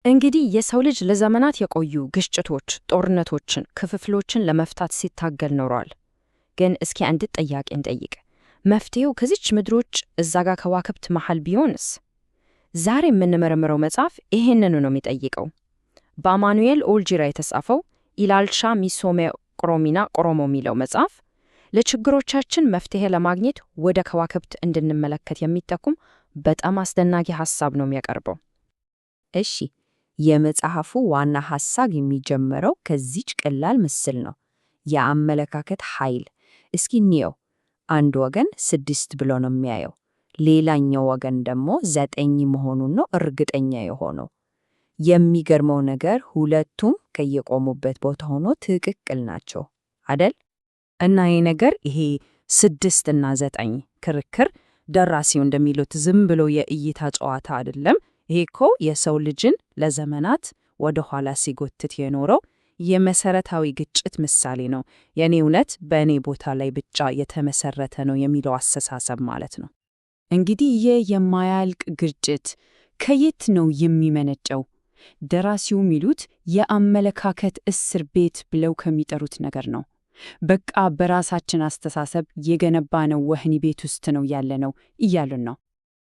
እንግዲህ የሰው ልጅ ለዘመናት የቆዩ ግጭቶች፣ ጦርነቶችን፣ ክፍፍሎችን ለመፍታት ሲታገል ኖሯል። ግን እስኪ አንድ ጥያቄ እንጠይቅ። መፍትሄው ከዚች ምድሮች እዛ ጋር ከዋክብት መሃል ቢሆንስ? ዛሬ የምንመረምረው መጽሐፍ ይሄንኑ ነው የሚጠይቀው። በአማኑኤል ኦልጂራ የተጻፈው ኢላልቻ ሚሶሜ ኦሮሚና ኦሮሞ የሚለው መጽሐፍ ለችግሮቻችን መፍትሄ ለማግኘት ወደ ከዋክብት እንድንመለከት የሚጠቁም በጣም አስደናቂ ሐሳብ ነው የሚያቀርበው። እሺ፣ የመጽሐፉ ዋና ሐሳብ የሚጀምረው ከዚች ቀላል ምስል ነው፣ የአመለካከት ኃይል። እስኪ እንየው። አንድ ወገን 6 ብሎ ነው የሚያየው፣ ሌላኛው ወገን ደግሞ 9 መሆኑን ነው እርግጠኛ የሆነው። የሚገርመው ነገር ሁለቱም ከየቆሙበት ቦታ ሆኖ ትክክል ናቸው አደል? እና ይሄ 6 እና 9 ክርክር ደራሲው እንደሚሉት ዝም ብሎ የእይታ ጨዋታ አይደለም። ይሄ እኮ የሰው ልጅን ለዘመናት ወደ ኋላ ሲጎትት የኖረው የመሰረታዊ ግጭት ምሳሌ ነው። የኔ እውነት በእኔ ቦታ ላይ ብቻ የተመሰረተ ነው የሚለው አስተሳሰብ ማለት ነው። እንግዲህ ይህ የማያልቅ ግጭት ከየት ነው የሚመነጨው? ደራሲው የሚሉት የአመለካከት እስር ቤት ብለው ከሚጠሩት ነገር ነው። በቃ በራሳችን አስተሳሰብ የገነባነው ወህኒ ቤት ውስጥ ነው ያለነው እያሉን ነው።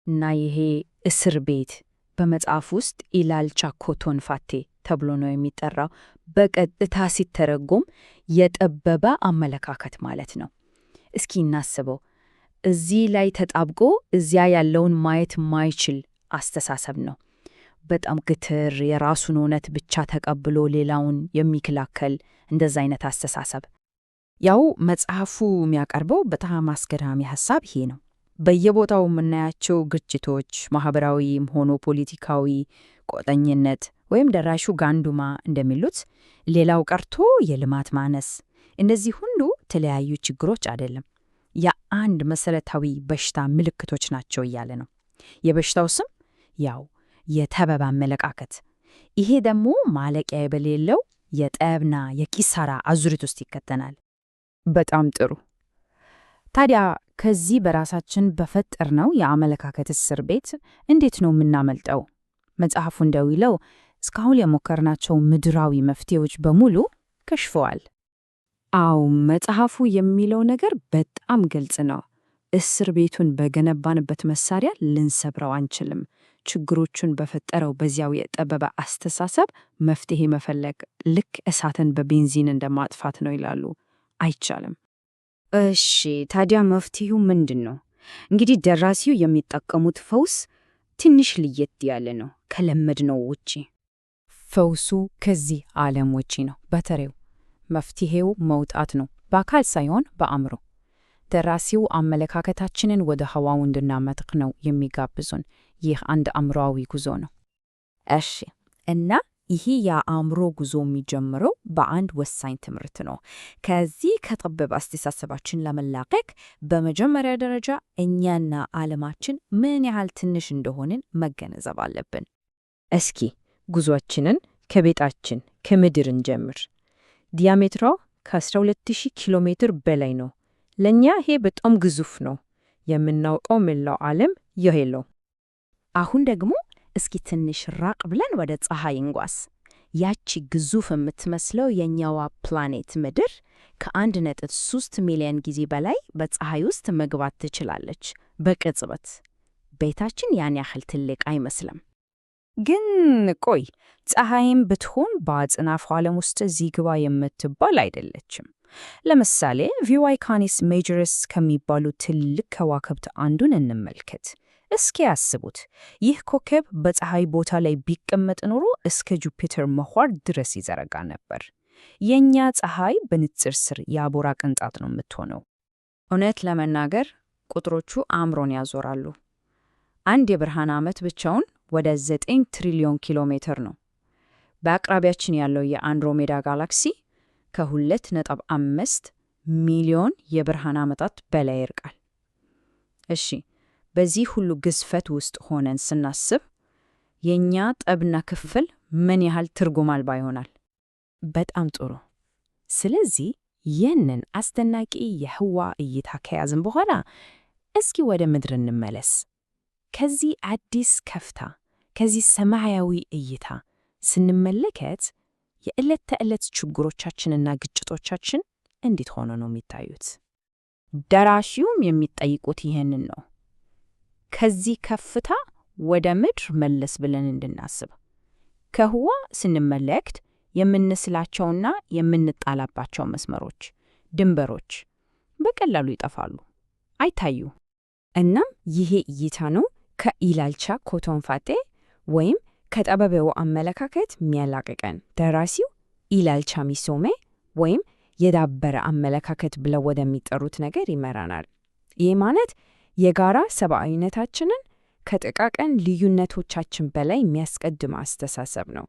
እና ይሄ እስር ቤት በመጽሐፍ ውስጥ ኢላልቻ ኮቶን ፋቴ ተብሎ ነው የሚጠራው። በቀጥታ ሲተረጎም የጠበበ አመለካከት ማለት ነው። እስኪ እናስበው። እዚህ ላይ ተጣብቆ እዚያ ያለውን ማየት ማይችል አስተሳሰብ ነው። በጣም ግትር፣ የራሱን እውነት ብቻ ተቀብሎ ሌላውን የሚከላከል እንደዛ አይነት አስተሳሰብ። ያው መጽሐፉ የሚያቀርበው በጣም አስገራሚ ሐሳብ ይሄ ነው። በየቦታው የምናያቸው ግጭቶች፣ ማህበራዊም ሆኖ ፖለቲካዊ ቁርጠኝነት ወይም ደራሹ ጋንዱማ እንደሚሉት ሌላው ቀርቶ የልማት ማነስ፣ እነዚህ ሁሉ የተለያዩ ችግሮች አይደለም፣ የአንድ መሰረታዊ በሽታ ምልክቶች ናቸው እያለ ነው። የበሽታው ስም ያው የጠበበ አመለካከት። ይሄ ደግሞ ማለቂያ የሌለው የጠብና የኪሳራ አዙሪት ውስጥ ይከተናል። በጣም ጥሩ። ታዲያ ከዚህ በራሳችን በፈጠርነው የአመለካከት እስር ቤት እንዴት ነው የምናመልጠው? መጽሐፉ እንደሚለው እስካሁን የሞከርናቸው ምድራዊ መፍትሄዎች በሙሉ ከሽፈዋል። አዎ፣ መጽሐፉ የሚለው ነገር በጣም ግልጽ ነው። እስር ቤቱን በገነባንበት መሳሪያ ልንሰብረው አንችልም። ችግሮቹን በፈጠረው በዚያው የጠበበ አስተሳሰብ መፍትሄ መፈለግ ልክ እሳትን በቤንዚን እንደማጥፋት ነው ይላሉ። አይቻልም። እሺ፣ ታዲያ መፍትሄው ምንድን ነው? እንግዲህ ደራሲው የሚጠቀሙት ፈውስ ትንሽ ለየት ያለ ነው ከለመድነው ውጪ። ፈውሱ ከዚህ ዓለም ውጪ ነው። በተሬው መፍትሄው መውጣት ነው፣ በአካል ሳይሆን በአእምሮ። ደራሲው አመለካከታችንን ወደ ህዋው እንድናመጥቅ ነው የሚጋብዙን። ይህ አንድ አእምሮአዊ ጉዞ ነው። እሺ፣ እና ይህ የአእምሮ ጉዞ የሚጀምረው በአንድ ወሳኝ ትምህርት ነው። ከዚህ ከጠበበ አስተሳሰባችን ለመላቀቅ በመጀመሪያ ደረጃ እኛና ዓለማችን ምን ያህል ትንሽ እንደሆንን መገንዘብ አለብን። እስኪ ጉዞአችንን ከቤታችን ከምድር እንጀምር። ዲያሜትሯ ከ12000 ኪሎ ሜትር በላይ ነው። ለእኛ ይሄ በጣም ግዙፍ ነው። የምናውቀው መላው ዓለም ይሄ ነው። አሁን ደግሞ እስኪ ትንሽ ራቅ ብለን ወደ ፀሐይ እንጓዝ። ያቺ ግዙፍ የምትመስለው የኛዋ ፕላኔት ምድር ከ1.3 ሚሊዮን ጊዜ በላይ በፀሐይ ውስጥ መግባት ትችላለች በቅጽበት። ቤታችን ያን ያህል ትልቅ አይመስልም። ግን ቆይ፣ ፀሐይም ብትሆን በአጽናፈ ዓለም ውስጥ እዚህ ግባ የምትባል አይደለችም። ለምሳሌ ቪዋይ ካኒስ ሜጀርስ ከሚባሉ ትልቅ ከዋክብት አንዱን እንመልከት። እስኪ ያስቡት፣ ይህ ኮከብ በፀሐይ ቦታ ላይ ቢቀመጥ ኖሮ እስከ ጁፒተር ምህዋር ድረስ ይዘረጋ ነበር። የእኛ ፀሐይ በንጽር ስር የአቦራ ቅንጣት ነው የምትሆነው። እውነት ለመናገር ቁጥሮቹ አእምሮን ያዞራሉ። አንድ የብርሃን ዓመት ብቻውን ወደ 9 ትሪሊዮን ኪሎ ሜትር ነው። በአቅራቢያችን ያለው የአንድሮሜዳ ጋላክሲ ከ2.5 ሚሊዮን የብርሃን ዓመታት በላይ ይርቃል። እሺ፣ በዚህ ሁሉ ግዝፈት ውስጥ ሆነን ስናስብ የኛ ጠብና ክፍል ምን ያህል ትርጉም አልባ ይሆናል? በጣም ጥሩ። ስለዚህ ይህንን አስደናቂ የህዋ እይታ ከያዝን በኋላ እስኪ ወደ ምድር እንመለስ። ከዚህ አዲስ ከፍታ፣ ከዚህ ሰማያዊ እይታ ስንመለከት የዕለት ተዕለት ችግሮቻችንና ግጭቶቻችን እንዴት ሆኖ ነው የሚታዩት? ደራሲውም የሚጠይቁት ይህንን ነው። ከዚህ ከፍታ ወደ ምድር መለስ ብለን እንድናስብ። ከህዋ ስንመለከት የምንስላቸውና የምንጣላባቸው መስመሮች፣ ድንበሮች በቀላሉ ይጠፋሉ፣ አይታዩ። እናም ይሄ እይታ ነው ከኢላልቻ ኮቶንፋቴ ወይም ከጠበበው አመለካከት የሚያላቅቀን። ደራሲው ኢላልቻ ሚሶሜ ወይም የዳበረ አመለካከት ብለው ወደሚጠሩት ነገር ይመራናል። ይህ ማለት የጋራ ሰብአዊነታችንን ከጥቃቅን ልዩነቶቻችን በላይ የሚያስቀድም አስተሳሰብ ነው።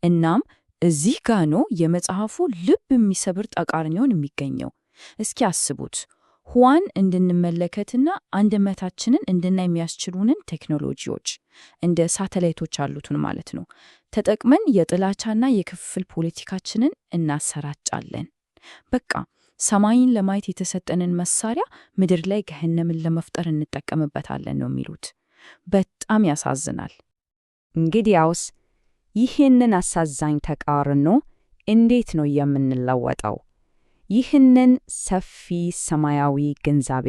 እናም እዚህ ጋ ነው የመጽሐፉ ልብ የሚሰብር ተቃርኖን የሚገኘው። እስኪ አስቡት፣ ህዋን እንድንመለከትና አንድነታችንን እንድናይ የሚያስችሉንን ቴክኖሎጂዎች እንደ ሳተላይቶች አሉትን ማለት ነው ተጠቅመን የጥላቻና የክፍል ፖለቲካችንን እናሰራጫለን። በቃ ሰማይን ለማየት የተሰጠንን መሳሪያ ምድር ላይ ገሃነምን ለመፍጠር እንጠቀምበታለን ነው የሚሉት። በጣም ያሳዝናል። እንግዲያውስ ይህንን አሳዛኝ ተቃርኖ እንዴት ነው የምንለወጠው? ይህንን ሰፊ ሰማያዊ ግንዛቤ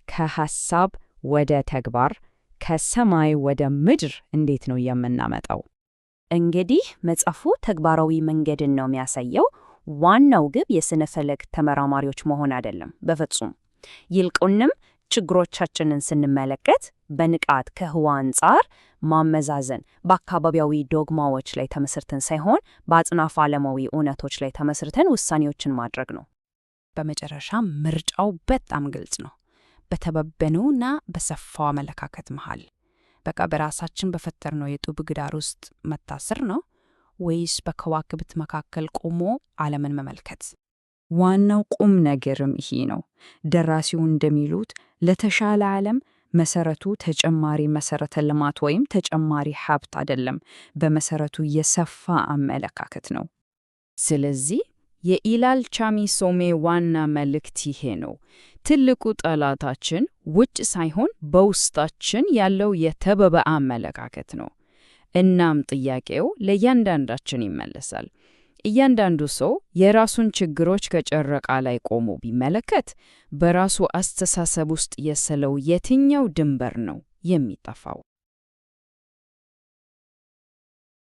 ከሐሳብ ወደ ተግባር፣ ከሰማይ ወደ ምድር እንዴት ነው የምናመጣው? እንግዲህ መጽሐፉ ተግባራዊ መንገድን ነው የሚያሳየው። ዋናው ግብ የሥነ ፈለክ ተመራማሪዎች መሆን አይደለም፣ በፍጹም። ይልቁንም ችግሮቻችንን ስንመለከት በንቃት ከህዋ አንጻር ማመዛዘን፣ በአካባቢያዊ ዶግማዎች ላይ ተመስርተን ሳይሆን በአጽናፈ ዓለማዊ እውነቶች ላይ ተመስርተን ውሳኔዎችን ማድረግ ነው። በመጨረሻ ምርጫው በጣም ግልጽ ነው። በተበበነውና በሰፋው አመለካከት መሃል በቃ በራሳችን በፈጠርነው የጡብ ግዳር ውስጥ መታሰር ነው ወይስ በከዋክብት መካከል ቆሞ ዓለምን መመልከት? ዋናው ቁም ነገርም ይሄ ነው። ደራሲው እንደሚሉት ለተሻለ ዓለም መሰረቱ ተጨማሪ መሰረተ ልማት ወይም ተጨማሪ ሀብት አይደለም፣ በመሰረቱ የሰፋ አመለካከት ነው። ስለዚህ የኢላልቻ ሚሶሜ ዋና መልእክት ይሄ ነው። ትልቁ ጠላታችን ውጭ ሳይሆን በውስጣችን ያለው የተበበ አመለካከት ነው። እናም ጥያቄው ለእያንዳንዳችን ይመለሳል። እያንዳንዱ ሰው የራሱን ችግሮች ከጨረቃ ላይ ቆሞ ቢመለከት በራሱ አስተሳሰብ ውስጥ የሰለው የትኛው ድንበር ነው የሚጠፋው?